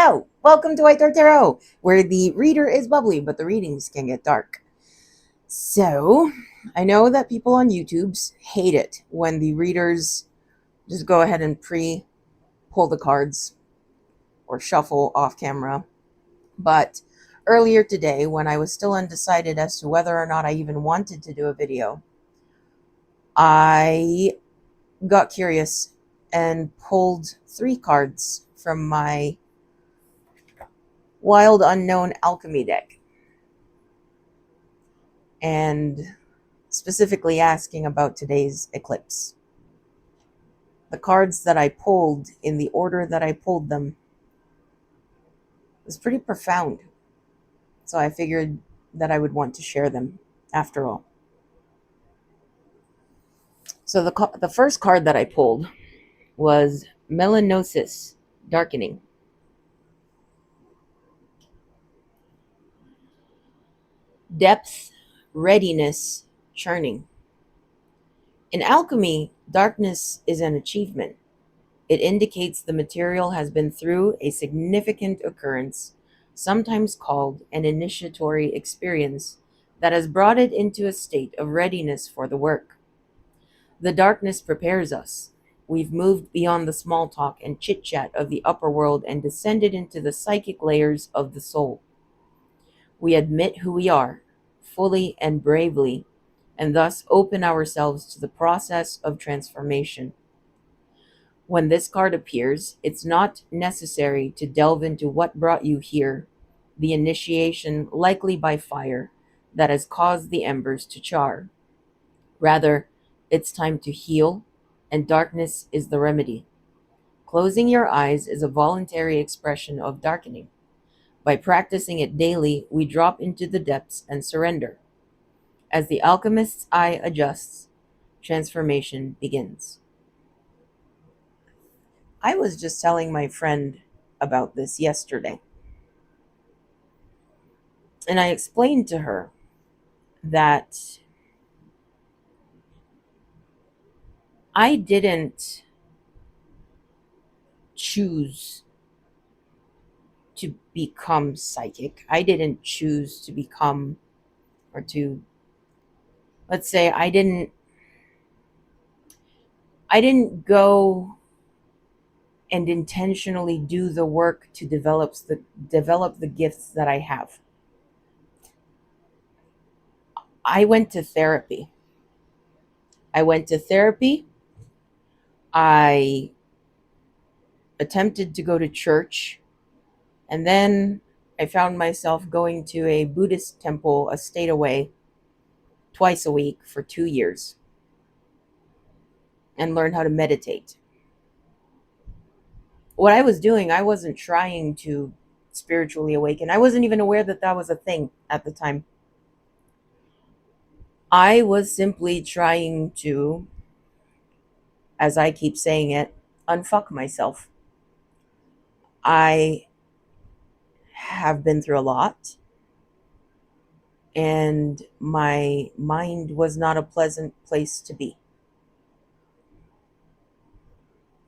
Hello, welcome to White Dark Tarot, where the reader is bubbly, but the readings can get dark. So, I know that people on YouTube's hate it when the readers just go ahead and pre-pull the cards or shuffle off camera. But earlier today, when I was still undecided as to whether or not I even wanted to do a video, I got curious and pulled 3 cards from my Wild Unknown Alchemy deck, and specifically asking about today's eclipse. The cards that I pulled, in the order that I pulled them, was pretty profound. So I figured that I would want to share them after all. So the first card that I pulled was Melanosis, Darkening. Depth, Readiness, Churning. In alchemy, darkness is an achievement. It indicates the material has been through a significant occurrence, sometimes called an initiatory experience, that has brought it into a state of readiness for the work. The darkness prepares us. We've moved beyond the small talk and chit-chat of the upper world and descended into the psychic layers of the soul. We admit who we are, fully and bravely, and thus open ourselves to the process of transformation. When this card appears, it's not necessary to delve into what brought you here, the initiation, likely by fire, that has caused the embers to char. Rather, it's time to heal, and darkness is the remedy. Closing your eyes is a voluntary expression of darkening. By practicing it daily, we drop into the depths and surrender. As the alchemist's eye adjusts, transformation begins. I was just telling my friend about this yesterday, and I explained to her that I didn't choose to become psychic. I didn't choose to become, or to, let's say, I didn't go and intentionally do the work to develop the gifts that I have. I went to therapy. I attempted to go to church, and then I found myself going to a Buddhist temple a state away twice a week for 2 years and learned how to meditate. What I was doing, I wasn't trying to spiritually awaken. I wasn't even aware that that was a thing at the time. I was simply trying to, as I keep saying it, unfuck myself. I have been through a lot, and my mind was not a pleasant place to be.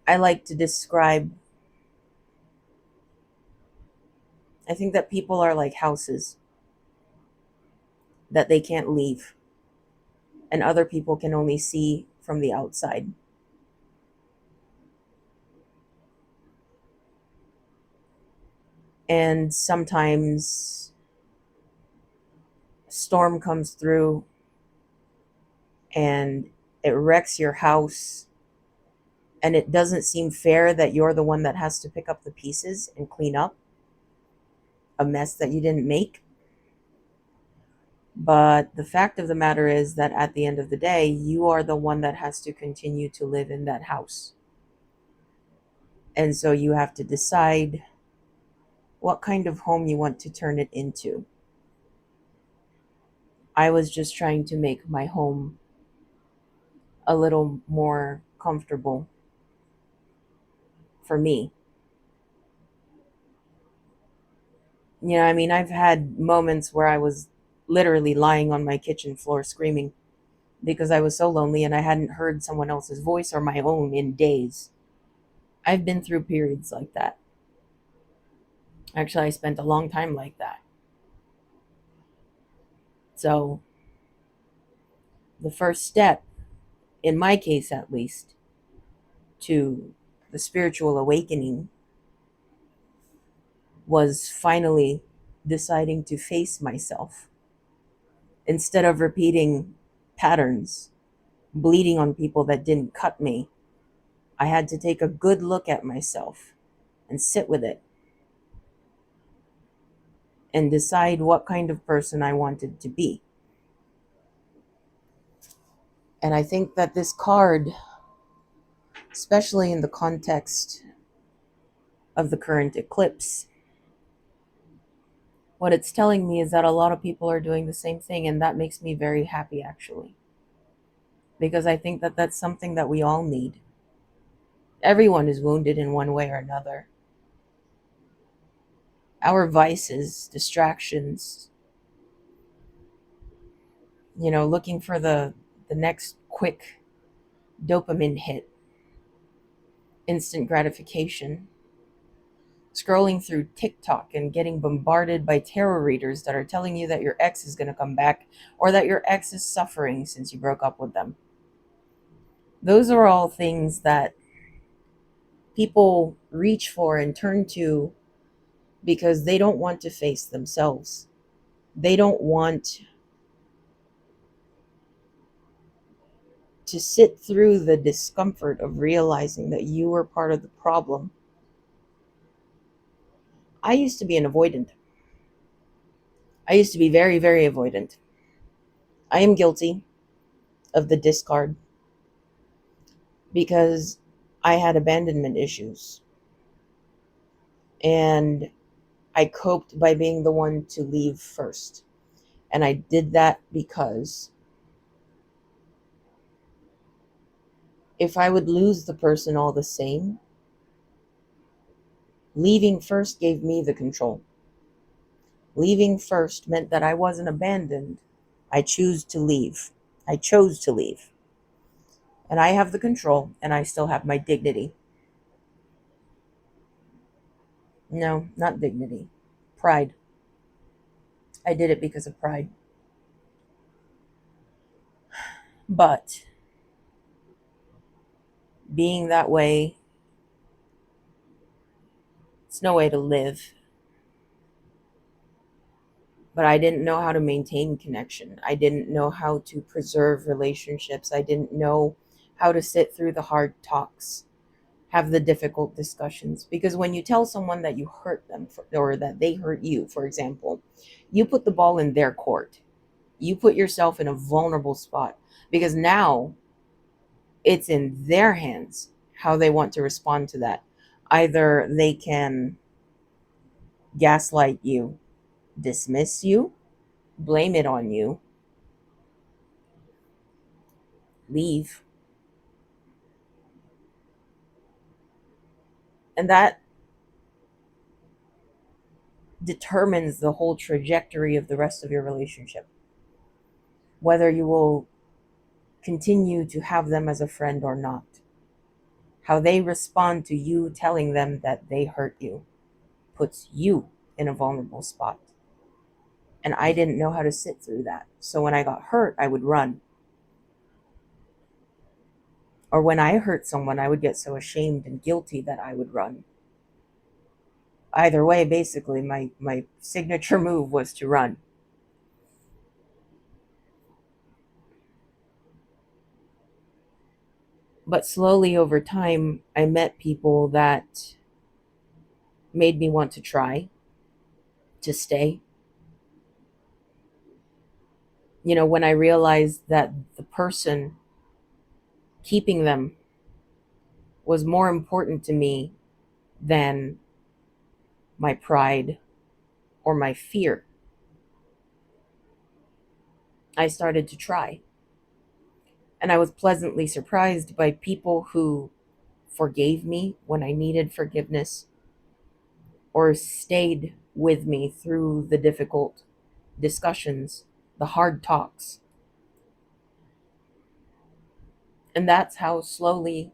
I like to describe, I think that people are like houses that they can't leave, and other people can only see from the outside. And sometimes a storm comes through and it wrecks your house, and it doesn't seem fair that you're the one that has to pick up the pieces and clean up a mess that you didn't make. But the fact of the matter is that at the end of the day, you are the one that has to continue to live in that house. And so you have to decide what kind of home you want to turn it into. I was just trying to make my home a little more comfortable for me. I mean, I've had moments where I was literally lying on my kitchen floor screaming because I was so lonely and I hadn't heard someone else's voice or my own in days. I've been through periods like that. Actually, I spent a long time like that. So, the first step, in my case at least, to the spiritual awakening was finally deciding to face myself instead of repeating patterns, bleeding on people that didn't cut me. I had to take a good look at myself and sit with it and decide what kind of person I wanted to be. And I think that this card, especially in the context of the current eclipse, what it's telling me is that a lot of people are doing the same thing, and that makes me very happy actually, because I think that that's something that we all need. Everyone is wounded in one way or another. Our vices, distractions, looking for the next quick dopamine hit, instant gratification, scrolling through TikTok and getting bombarded by tarot readers that are telling you that your ex is going to come back or that your ex is suffering since you broke up with them. Those are all things that people reach for and turn to because they don't want to face themselves. They don't want to sit through the discomfort of realizing that you were part of the problem. I used to be an avoidant. I used to be very, very avoidant. I am guilty of the discard because I had abandonment issues. And I coped by being the one to leave first. And I did that because if I would lose the person all the same, leaving first gave me the control. Leaving first meant that I wasn't abandoned. I chose to leave. I chose to leave. And I have the control, and I still have my dignity. No, not dignity. Pride. I did it because of pride. But being that way, it's no way to live. But I didn't know how to maintain connection. I didn't know how to preserve relationships. I didn't know how to sit through the hard talks, have the difficult discussions. Because when you tell someone that you hurt them or that they hurt you, for example, you put the ball in their court. You put yourself in a vulnerable spot because now it's in their hands how they want to respond to that. Either they can gaslight you, dismiss you, blame it on you, leave. And that determines the whole trajectory of the rest of your relationship. Whether you will continue to have them as a friend or not. How they respond to you telling them that they hurt you puts you in a vulnerable spot. And I didn't know how to sit through that. So when I got hurt, I would run. Or when I hurt someone, I would get so ashamed and guilty that I would run. Either way, basically, my signature move was to run. But slowly over time, I met people that made me want to try to stay. When I realized that the person keeping them was more important to me than my pride or my fear, I started to try. And I was pleasantly surprised by people who forgave me when I needed forgiveness or stayed with me through the difficult discussions, the hard talks. And that's how slowly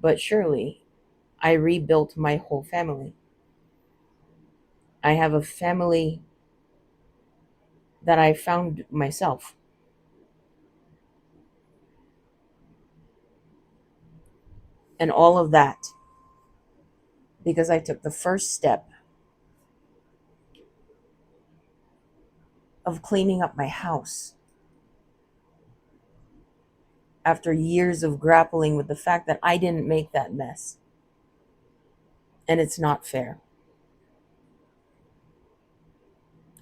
but surely I rebuilt my whole family. I have a family that I found myself. And all of that because I took the first step of cleaning up my house after years of grappling with the fact that I didn't make that mess. And it's not fair.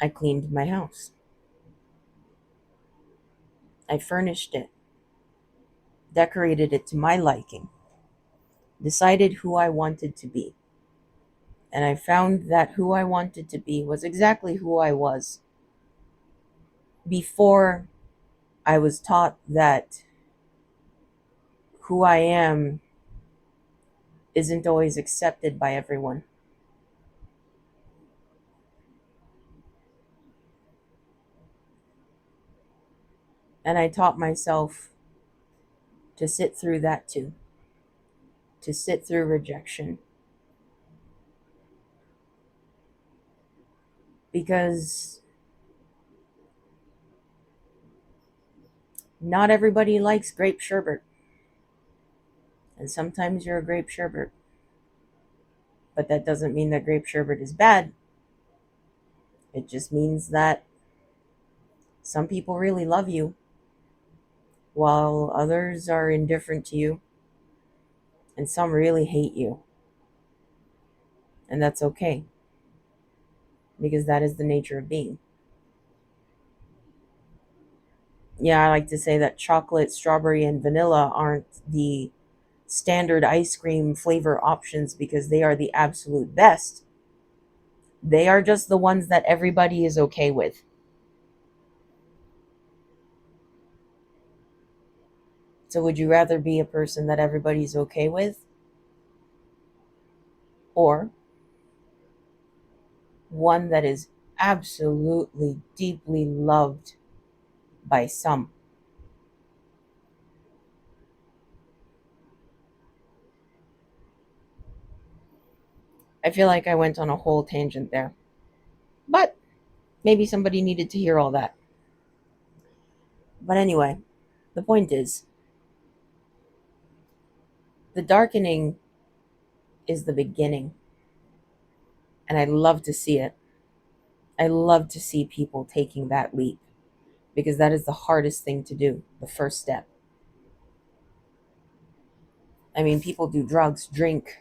I cleaned my house. I furnished it, decorated it to my liking, decided who I wanted to be. And I found that who I wanted to be was exactly who I was before I was taught that who I am isn't always accepted by everyone. And I taught myself to sit through that too, to sit through rejection. Because not everybody likes grape sherbet. And sometimes you're a grape sherbet. But that doesn't mean that grape sherbet is bad. It just means that some people really love you, while others are indifferent to you, and some really hate you. And that's okay, because that is the nature of being. Yeah, I like to say that chocolate, strawberry, and vanilla aren't the standard ice cream flavor options because they are the absolute best. They are just the ones that everybody is okay with. So, would you rather be a person that everybody's okay with, or one that is absolutely deeply loved by some? I feel like I went on a whole tangent there. But maybe somebody needed to hear all that. But anyway, the point is the darkening is the beginning. And I love to see it. I love to see people taking that leap because that is the hardest thing to do, the first step. I mean, people do drugs, drink,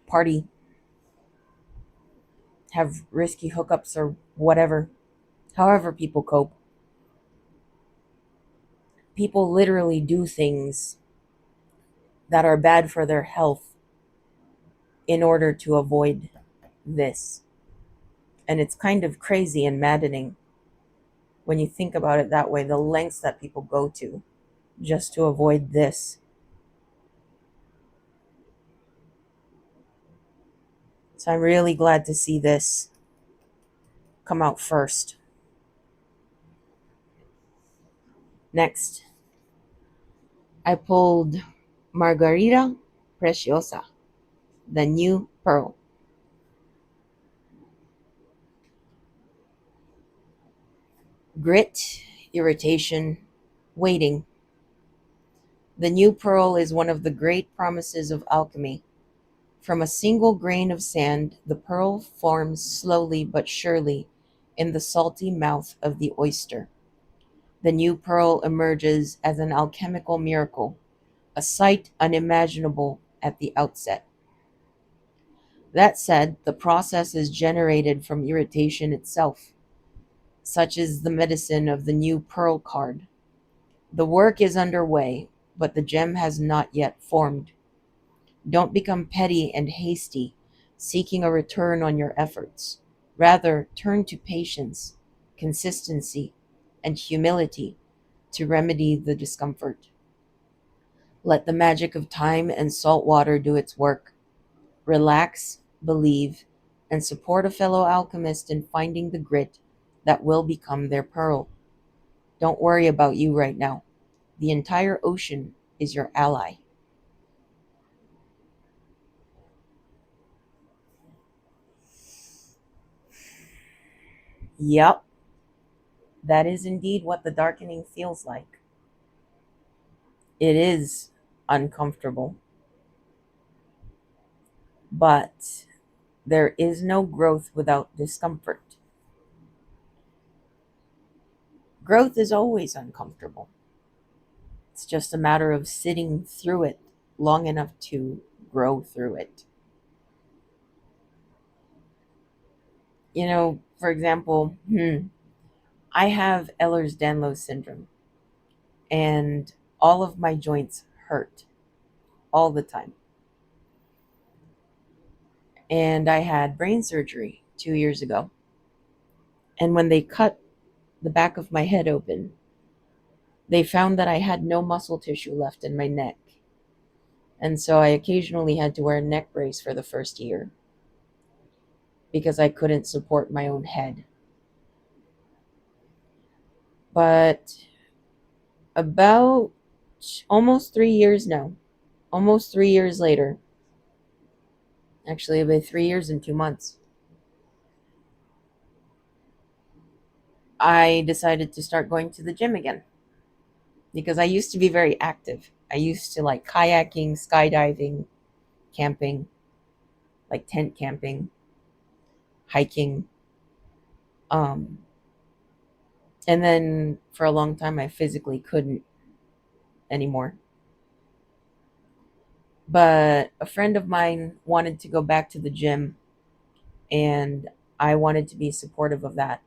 party, have risky hookups or whatever, however people cope. People literally do things that are bad for their health in order to avoid this. And it's kind of crazy and maddening when you think about it that way, the lengths that people go to just to avoid this. So I'm really glad to see this come out first. Next, I pulled Margarita Preciosa, the new pearl. Grit, irritation, waiting. The new pearl is one of the great promises of alchemy. From a single grain of sand, the pearl forms slowly but surely in the salty mouth of the oyster. The new pearl emerges as an alchemical miracle, a sight unimaginable at the outset. That said, the process is generated from irritation itself. Such is the medicine of the new pearl card. The work is underway, but the gem has not yet formed. Don't become petty and hasty, seeking a return on your efforts. Rather, turn to patience, consistency, and humility to remedy the discomfort. Let the magic of time and salt water do its work. Relax, believe, and support a fellow alchemist in finding the grit that will become their pearl. Don't worry about you right now. The entire ocean is your ally. Yep, that is indeed what the darkening feels like. It is uncomfortable, but there is no growth without discomfort. Growth is always uncomfortable. It's just a matter of sitting through it long enough to grow through it. For example, I have Ehlers-Danlos syndrome, and all of my joints hurt all the time. And I had brain surgery 2 years ago. And when they cut the back of my head open, they found that I had no muscle tissue left in my neck. And so I occasionally had to wear a neck brace for the first year because I couldn't support my own head. But about almost 3 years now, almost 3 years later, actually about 3 years and 2 months, I decided to start going to the gym again because I used to be very active. I used to like kayaking, skydiving, camping, like tent camping, hiking. Um, and then for a long time, I physically couldn't anymore. But a friend of mine wanted to go back to the gym, and I wanted to be supportive of that.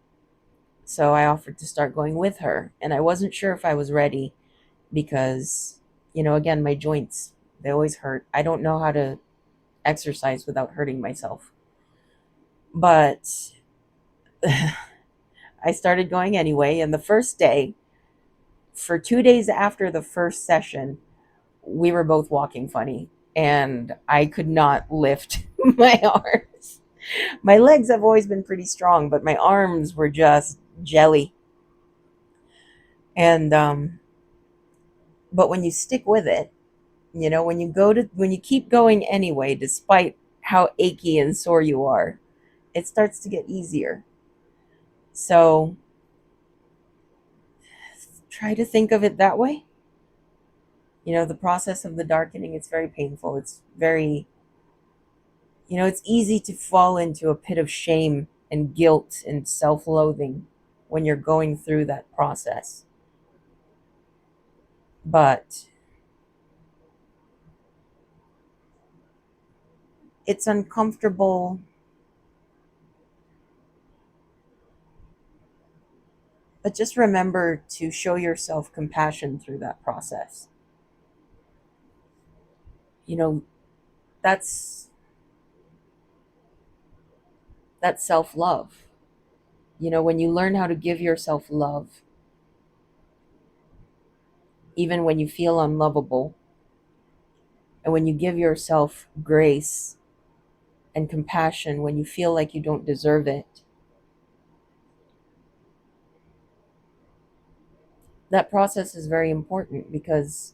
So I offered to start going with her. And I wasn't sure if I was ready because, again, my joints, they always hurt. I don't know how to exercise without hurting myself. But I started going anyway. And the first day, for 2 days after the first session, we were both walking funny. And I could not lift my arms. My legs have always been pretty strong, but my arms were just jelly. And, but when you stick with it, when you keep going anyway, despite how achy and sore you are, it starts to get easier. So try to think of it that way. The process of the darkening, it's very painful. It's very, it's easy to fall into a pit of shame and guilt and self-loathing when you're going through that process. But it's uncomfortable. But just remember to show yourself compassion through that process. You know, that's that's self-love. When you learn how to give yourself love, even when you feel unlovable, and when you give yourself grace and compassion when you feel like you don't deserve it, that process is very important because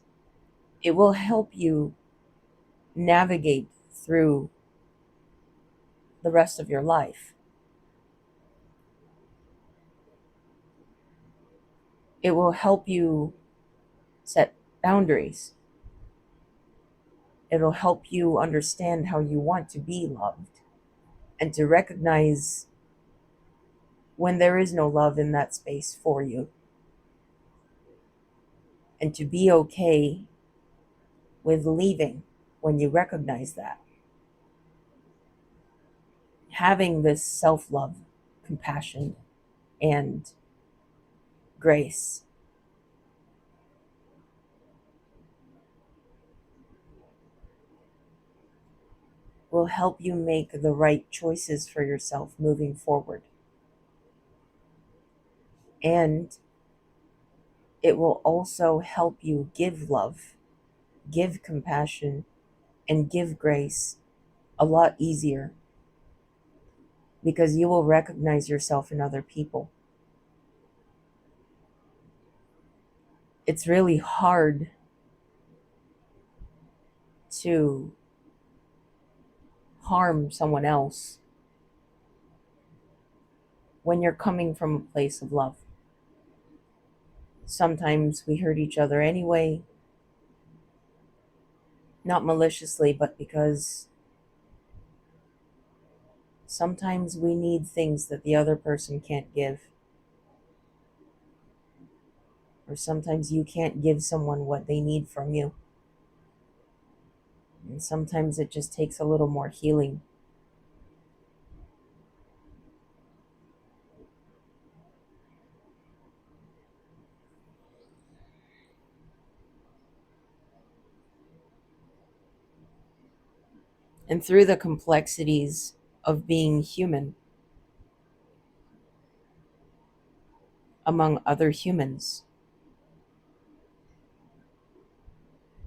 it will help you navigate through the rest of your life. It will help you set boundaries. It'll help you understand how you want to be loved and to recognize when there is no love in that space for you, and to be okay with leaving when you recognize that. Having this self love, compassion, and grace will help you make the right choices for yourself moving forward. And it will also help you give love, give compassion, and give grace a lot easier because you will recognize yourself in other people. It's really hard to harm someone else when you're coming from a place of love. Sometimes we hurt each other anyway, not maliciously, but because sometimes we need things that the other person can't give. Or sometimes you can't give someone what they need from you. And sometimes it just takes a little more healing. And through the complexities of being human among other humans,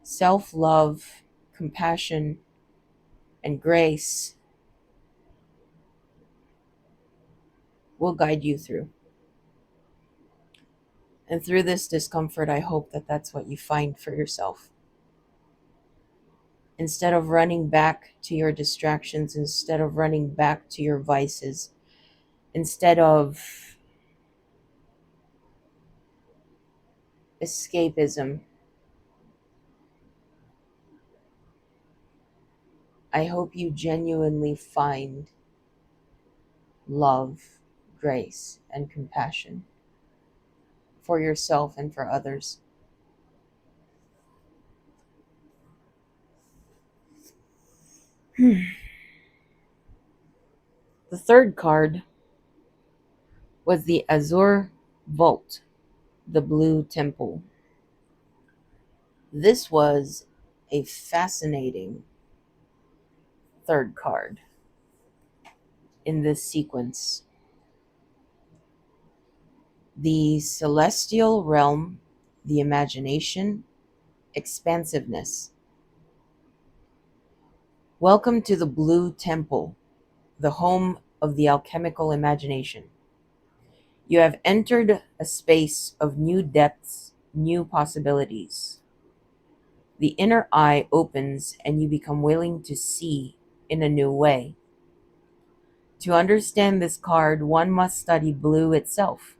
self love, compassion, and grace will guide you through. And through this discomfort, I hope that that's what you find for yourself. Instead of running back to your distractions, instead of running back to your vices, instead of escapism, I hope you genuinely find love, grace, and compassion for yourself and for others. The third card was the Azure Vault, the Blue Temple. This was a fascinating third card in this sequence. The celestial realm, the imagination, expansiveness. Welcome to the Blue Temple, the home of the alchemical imagination. You have entered a space of new depths, new possibilities. The inner eye opens and you become willing to see in a new way. To understand this card, one must study blue itself.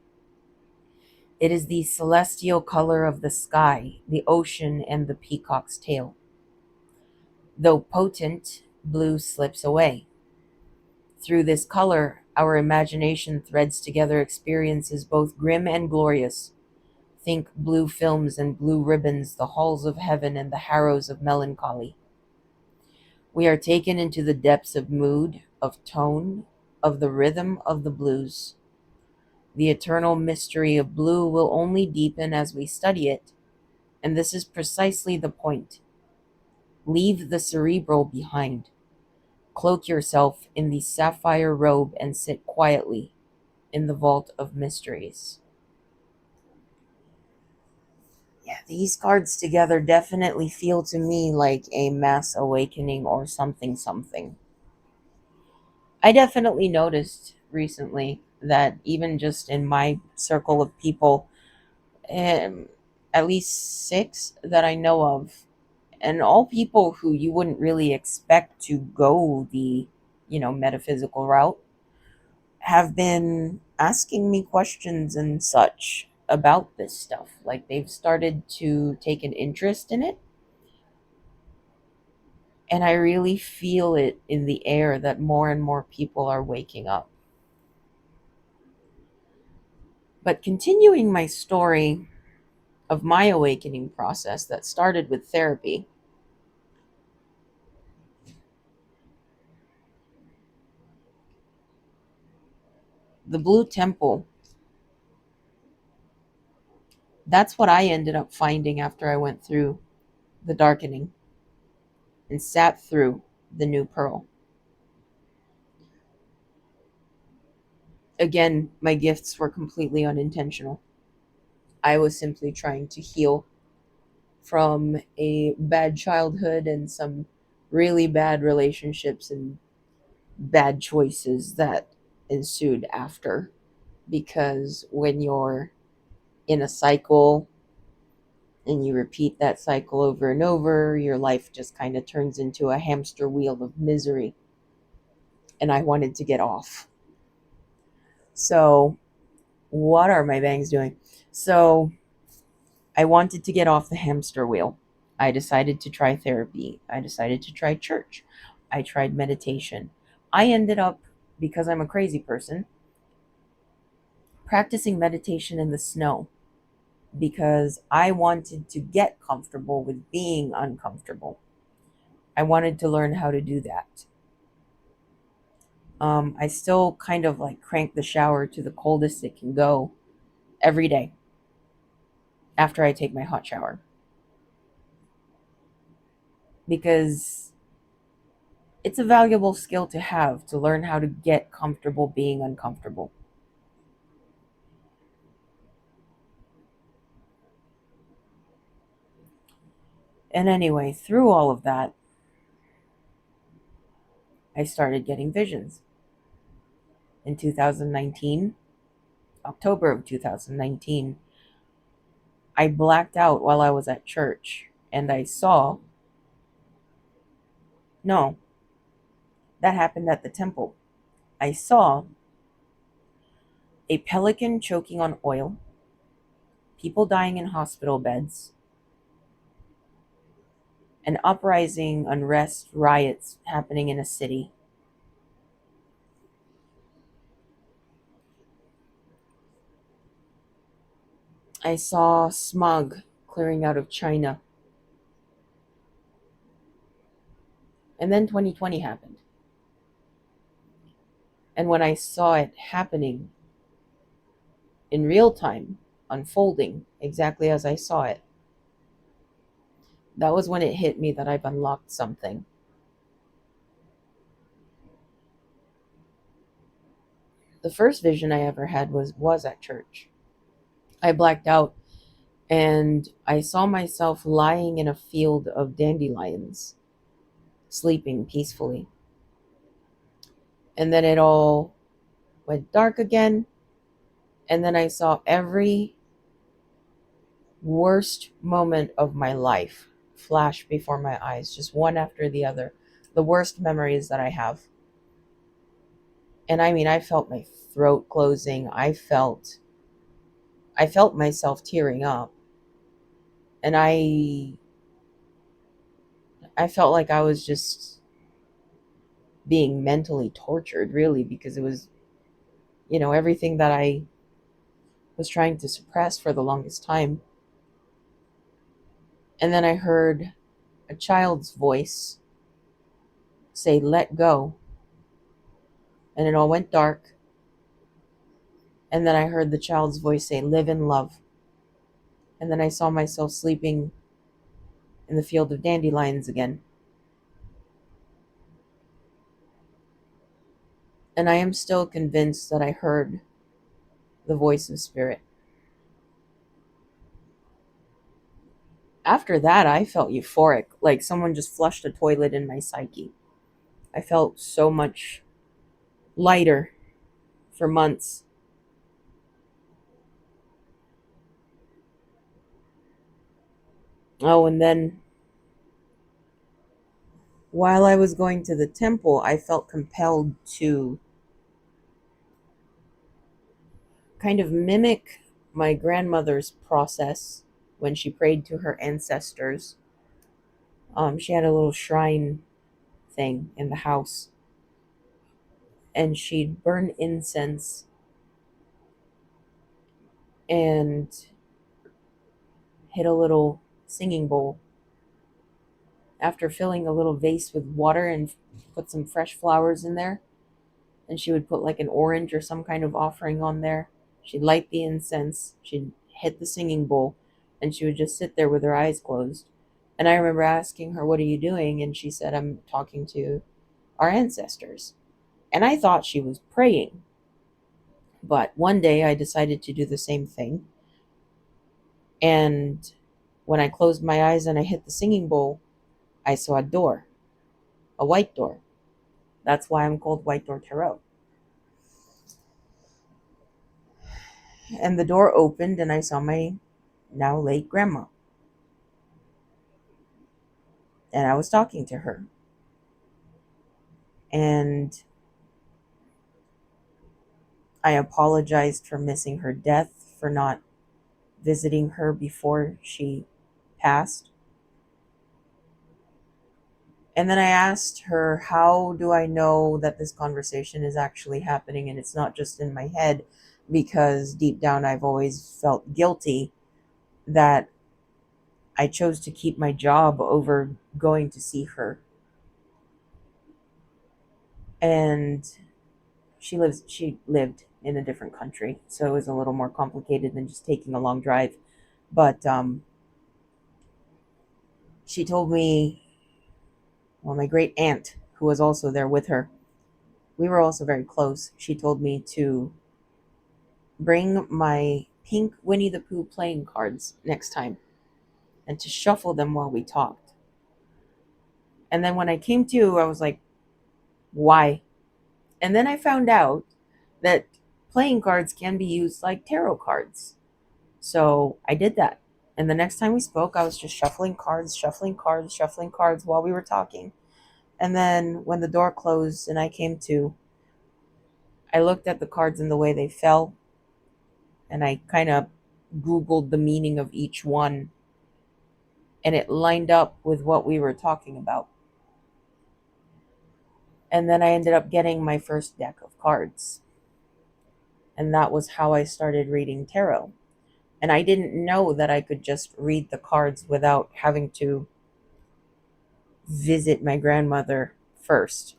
It is the celestial color of the sky, the ocean, and the peacock's tail. Though potent, blue slips away. Through this color, our imagination threads together experiences both grim and glorious. Think blue films and blue ribbons, the halls of heaven and the harrows of melancholy. We are taken into the depths of mood, of tone, of the rhythm of the blues. The eternal mystery of blue will only deepen as we study it, and this is precisely the point. Leave the cerebral behind. Cloak yourself in the sapphire robe and sit quietly in the vault of mysteries. Yeah, these cards together definitely feel to me like a mass awakening or something something. I definitely noticed recently that even just in my circle of people, um, at least six that I know of, and all people who you wouldn't really expect to go the, metaphysical route, have been asking me questions and such about this stuff. Like they've started to take an interest in it. And I really feel it in the air that more and more people are waking up. But continuing my story of my awakening process that started with therapy, the Blue Temple, that's what I ended up finding after I went through the darkening and sat through the new pearl. Again, my gifts were completely unintentional. I was simply trying to heal from a bad childhood and some really bad relationships and bad choices that ensued after. Because when you're in a cycle and you repeat that cycle over and over, your life just kind of turns into a hamster wheel of misery. And I wanted to get off. So, what are my bangs doing? So, I wanted to get off the hamster wheel. I decided to try therapy. I decided to try church. I tried meditation. I ended up, because I'm a crazy person, practicing meditation in the snow because I wanted to get comfortable with being uncomfortable. I wanted to learn how to do that. I still kind of like crank the shower to the coldest it can go every day after I take my hot shower because it's a valuable skill to have to learn how to get comfortable being uncomfortable. And anyway, through all of that, I started getting visions. In 2019, October of 2019, I blacked out while I was at church and I saw, no, that happened at the temple. I saw a pelican choking on oil, people dying in hospital beds, an uprising, unrest, riots happening in a city. I saw smog clearing out of China. And then 2020 happened. And when I saw it happening in real time, unfolding exactly as I saw it, that was when it hit me that I've unlocked something. The first vision I ever had was at church. I blacked out and I saw myself lying in a field of dandelions, sleeping peacefully. And then it all went dark again. And then I saw every worst moment of my life flash before my eyes, just one after the other. The worst memories that I have. And I mean, I felt my throat closing. I felt myself tearing up. And I felt like I was just being mentally tortured, really, because it was, everything that I was trying to suppress for the longest time. And then I heard a child's voice say, "Let go." And it all went dark. And then I heard the child's voice say, "Live in love." And then I saw myself sleeping in the field of dandelions again. And I am still convinced that I heard the voice of spirit. After that, I felt euphoric, like someone just flushed a toilet in my psyche. I felt so much lighter for months. Oh, and then while I was going to the temple, I felt compelled to kind of mimic my grandmother's process when she prayed to her ancestors. She had a little shrine thing in the house, and she'd burn incense and hit a little singing bowl after filling a little vase with water and put some fresh flowers in there. And she would put like an orange or some kind of offering on there. She'd light the incense, she'd hit the singing bowl, and she would just sit there with her eyes closed. And I remember asking her, "What are you doing?" And she said, "I'm talking to our ancestors." And I thought she was praying. But one day I decided to do the same thing. And when I closed my eyes and I hit the singing bowl, I saw a door, a white door. That's why I'm called White Door Tarot. And the door opened and I saw my now late grandma. And I was talking to her. And I apologized for missing her death, for not visiting her before she passed. And then I asked her, how do I know that this conversation is actually happening and it's not just in my head? Because deep down, I've always felt guilty that I chose to keep my job over going to see her. And she lived in a different country, so it was a little more complicated than just taking a long drive. But she told me, well, my great aunt, who was also there with her, we were also very close. She told me to bring my pink Winnie the Pooh playing cards next time and to shuffle them while we talked. And then when I came to, I was like, why? And then I found out that playing cards can be used like tarot cards. So I did that. And the next time we spoke, I was just shuffling cards, shuffling cards, shuffling cards while we were talking. And then when the door closed and I came to, I looked at the cards and the way they fell, and I kind of Googled the meaning of each one, and it lined up with what we were talking about. And then I ended up getting my first deck of cards. And that was how I started reading tarot. And I didn't know that I could just read the cards without having to visit my grandmother first.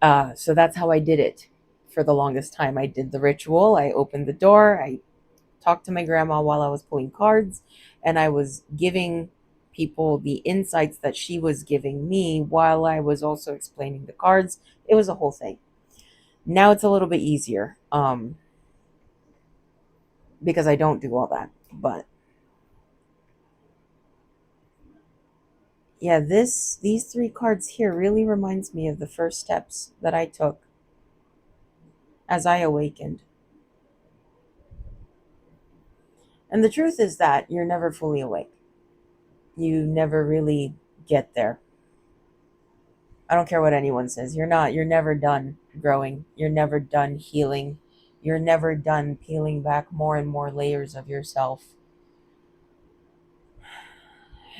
So that's how I did it for the longest time. I did the ritual. I opened the door. I talked to my grandma while I was pulling cards, and I was giving people the insights that she was giving me while I was also explaining the cards. It was a whole thing. Now it's a little bit easier because I don't do all that. But yeah, these three cards here really reminds me of the first steps that I took as I awakened. And the truth is that you're never fully awake. You never really get there. I don't care what anyone says. You're never done growing. You're never done healing. You're never done peeling back more and more layers of yourself.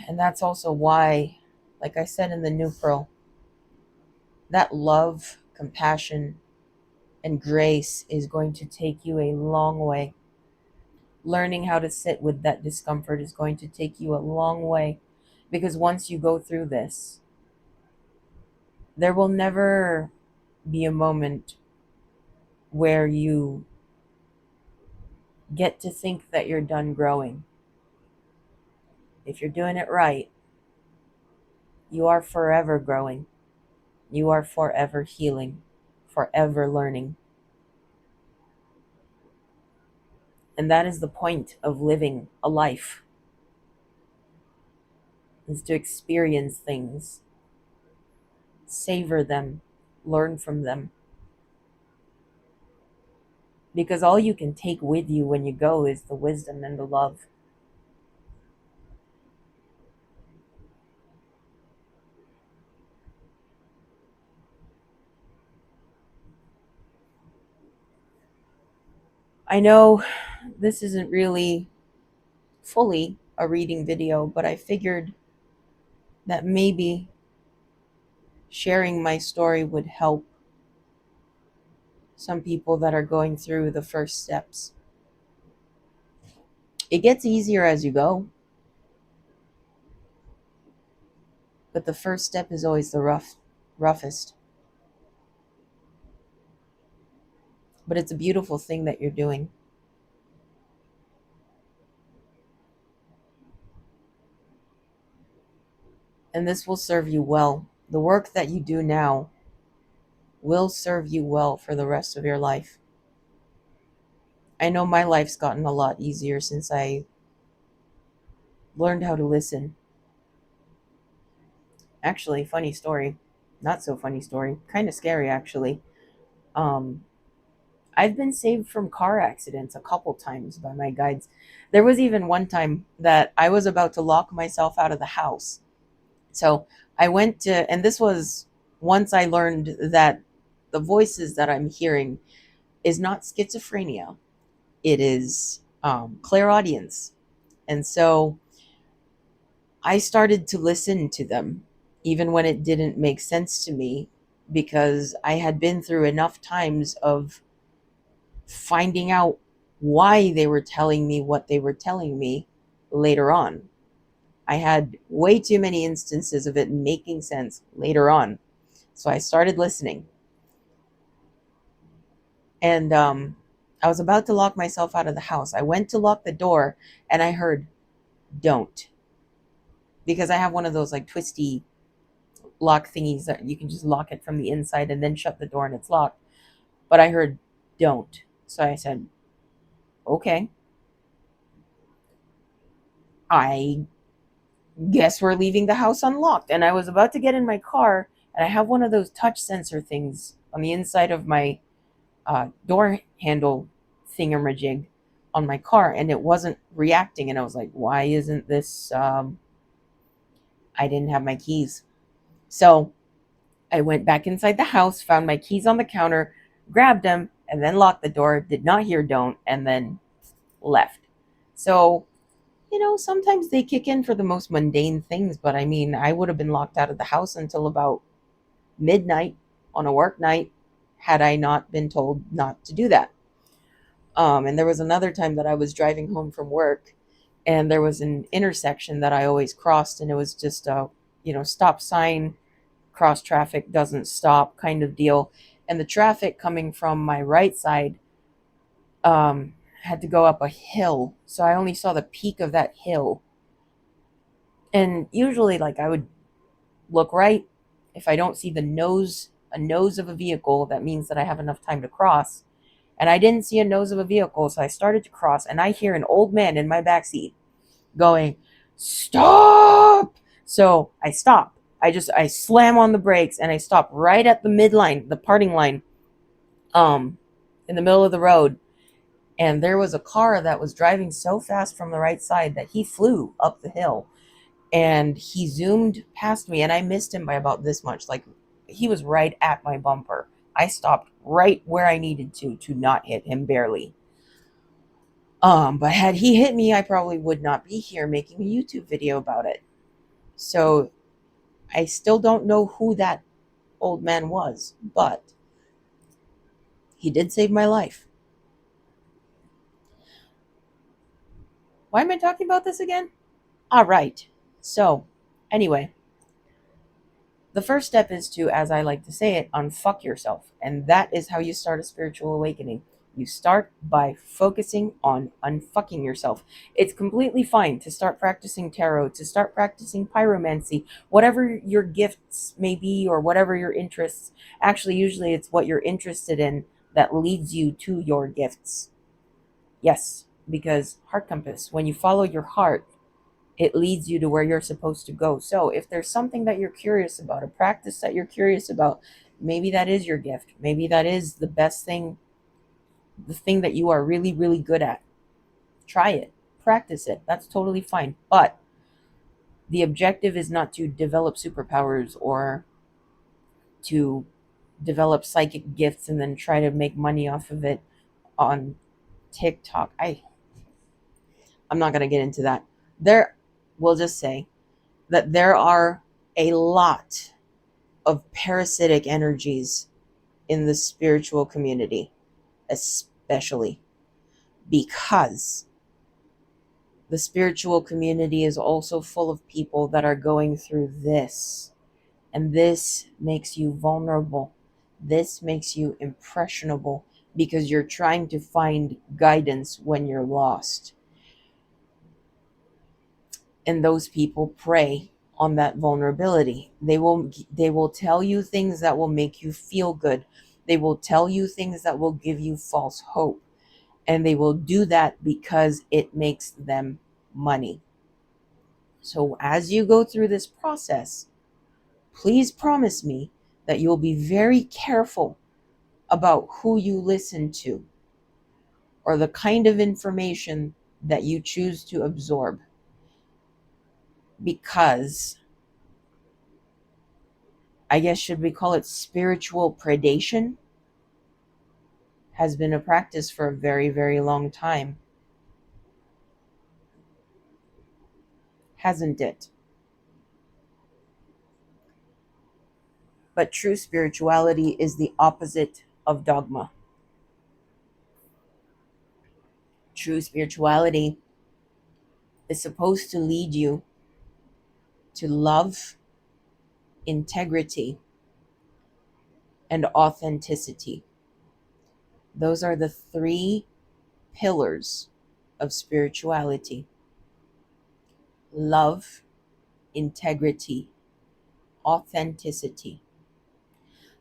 And that's also why, like I said in the New Pearl, that love, compassion, and grace is going to take you a long way. Learning how to sit with that discomfort is going to take you a long way, because once you go through this, there will never be a moment where you get to think that you're done growing. If you're doing it right, you are forever growing. You are forever healing, forever learning. And that is the point of living a life, is to experience things, savor them, learn from them. Because all you can take with you when you go is the wisdom and the love. I know this isn't really fully a reading video, but I figured that maybe sharing my story would help some people that are going through the first steps. It gets easier as you go, but the first step is always the roughest. But it's a beautiful thing that you're doing. And this will serve you well. The work that you do now will serve you well for the rest of your life. I know my life's gotten a lot easier since I learned how to listen. Actually, funny story. Not so funny story. Kind of scary, actually. Um, I've been saved from car accidents a couple times by my guides. There was even one time that I was about to lock myself out of the house. So I went and this was once I learned that the voices that I'm hearing, is not schizophrenia. It is clairaudience. And so I started to listen to them, even when it didn't make sense to me, because I had been through enough times of finding out why they were telling me what they were telling me later on. I had way too many instances of it making sense later on. So I started listening. And I was about to lock myself out of the house. I went to lock the door and I heard, don't. Because I have one of those like twisty lock thingies that you can just lock it from the inside and then shut the door and it's locked. But I heard, don't. So I said, okay, I guess we're leaving the house unlocked. And I was about to get in my car, and I have one of those touch sensor things on the inside of my door handle thingamajig on my car, and it wasn't reacting. And I was like, why isn't this? I didn't have my keys. So I went back inside the house, found my keys on the counter, grabbed them, and then locked the door, did not hear don't, and then left. So, sometimes they kick in for the most mundane things, but I mean, I would have been locked out of the house until about midnight on a work night had I not been told not to do that. And there was another time that I was driving home from work, and there was an intersection that I always crossed, and it was just a, stop sign, cross traffic doesn't stop kind of deal. And the traffic coming from my right side had to go up a hill. So I only saw the peak of that hill. And usually, like, I would look right. If I don't see a nose of a vehicle, that means that I have enough time to cross. And I didn't see a nose of a vehicle, so I started to cross, and I hear an old man in my backseat going, "Stop!" So I stop. I slam on the brakes and I stop right at the midline, the parting line, um, in the middle of the road. And there was a car that was driving so fast from the right side that he flew up the hill, and he zoomed past me, and I missed him by about this much. Like, he was right at my bumper. I stopped right where I needed to not hit him, barely. But had he hit me, I probably would not be here making a YouTube video about it. So I still don't know who that old man was, but he did save my life. Why am I talking about this again? All right. So, anyway, the first step is to, as I like to say it, unfuck yourself. And that is how you start a spiritual awakening. You start by focusing on unfucking yourself. It's completely fine to start practicing tarot, to start practicing pyromancy, whatever your gifts may be or whatever your interests. Actually, usually it's what you're interested in that leads you to your gifts. Yes, because heart compass, when you follow your heart, it leads you to where you're supposed to go. So if there's something that you're curious about, a practice that you're curious about, maybe that is your gift. Maybe that is the best thing, the thing that you are really, really good at. Try it, practice it. That's totally fine. But the objective is not to develop superpowers or to develop psychic gifts and then try to make money off of it on TikTok. I'm not going to get into that. We'll just say that there are a lot of parasitic energies in the spiritual community, especially because the spiritual community is also full of people that are going through this. And this makes you vulnerable. This makes you impressionable because you're trying to find guidance when you're lost. And those people prey on that vulnerability. They will tell you things that will make you feel good. They will tell you things that will give you false hope. And they will do that because it makes them money. So as you go through this process, please promise me that you'll be very careful about who you listen to or the kind of information that you choose to absorb. Because I guess, should we call it spiritual predation? has been a practice for a very, very long time, hasn't it? But true spirituality is the opposite of dogma. True spirituality is supposed to lead you to love, integrity, and authenticity. Those are the three pillars of spirituality: love, integrity, authenticity.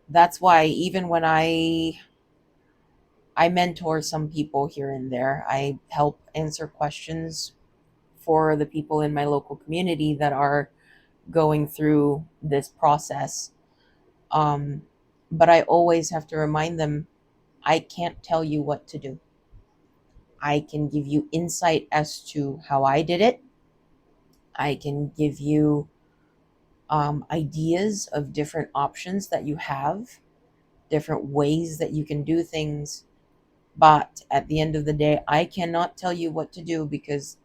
That's why even when I mentor some people here and there, I help answer questions for the people in my local community that are going through this process. Um, but I always have to remind them, I can't tell you what to do. I can give you insight as to how I did it. I can give you ideas of different options that you have, different ways that you can do things. But at the end of the day, I cannot tell you what to do, because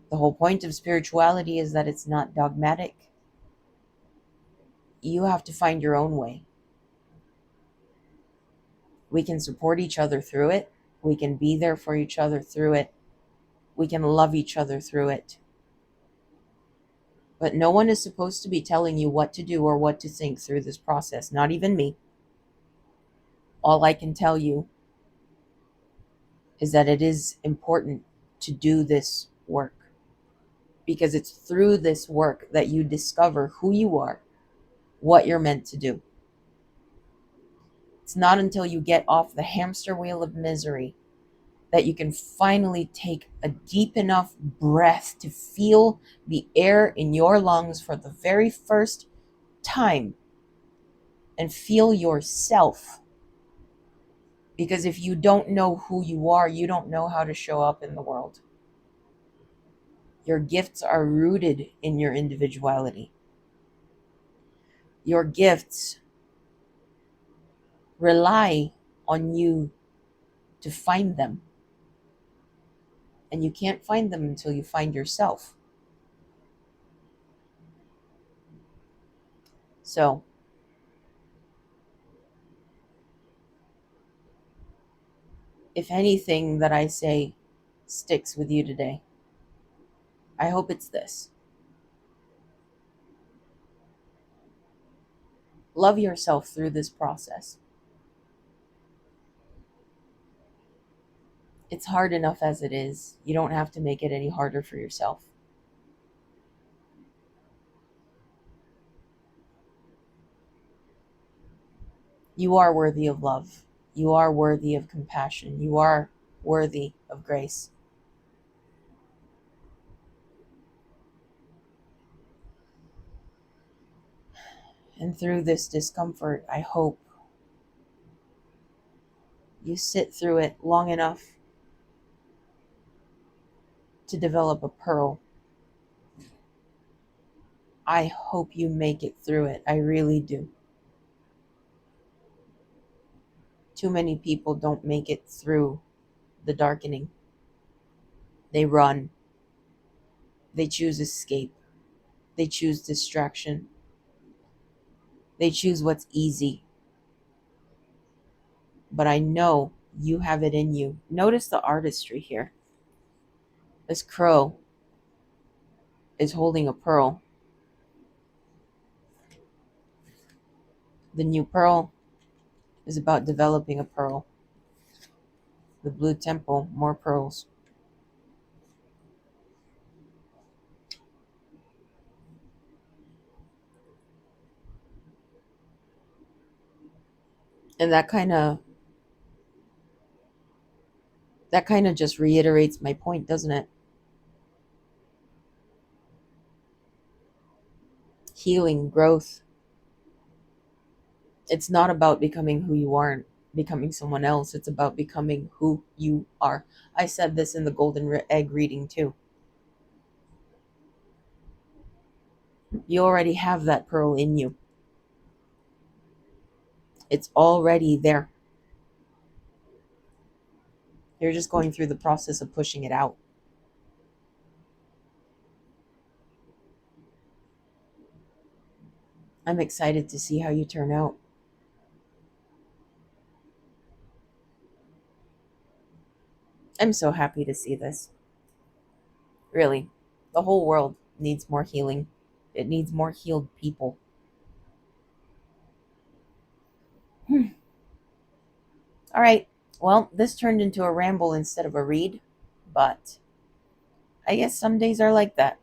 the whole point of spirituality is that it's not dogmatic. You have to find your own way. We can support each other through it. We can be there for each other through it. We can love each other through it. But no one is supposed to be telling you what to do or what to think through this process, not even me. All I can tell you is that it is important to do this work, because it's through this work that you discover who you are, what you're meant to do. It's not until you get off the hamster wheel of misery that you can finally take a deep enough breath to feel the air in your lungs for the very first time and feel yourself. Because if you don't know who you are, you don't know how to show up in the world. Your gifts are rooted in your individuality. Your gifts rely on you to find them. And you can't find them until you find yourself. So, if anything that I say sticks with you today, I hope it's this: love yourself through this process. It's hard enough as it is. You don't have to make it any harder for yourself. You are worthy of love. You are worthy of compassion. You are worthy of grace. And through this discomfort, I hope you sit through it long enough to develop a pearl. I hope you make it through it. I really do. Too many people don't make it through the darkening. They run. They choose escape. They choose distraction. They choose what's easy. But I know you have it in you. Notice the artistry here. This crow is holding a pearl. The new pearl is about developing a pearl. The blue temple, more pearls. And that kind of just reiterates my point, doesn't it? Healing, growth. It's not about becoming who you aren't, becoming someone else. It's about becoming who you are. I said this in the egg reading too. You already have that pearl in you. It's already there. You're just going through the process of pushing it out. I'm excited to see how you turn out. I'm so happy to see this. Really. The whole world needs more healing. It needs more healed people. All right. Well, this turned into a ramble instead of a read, but I guess some days are like that.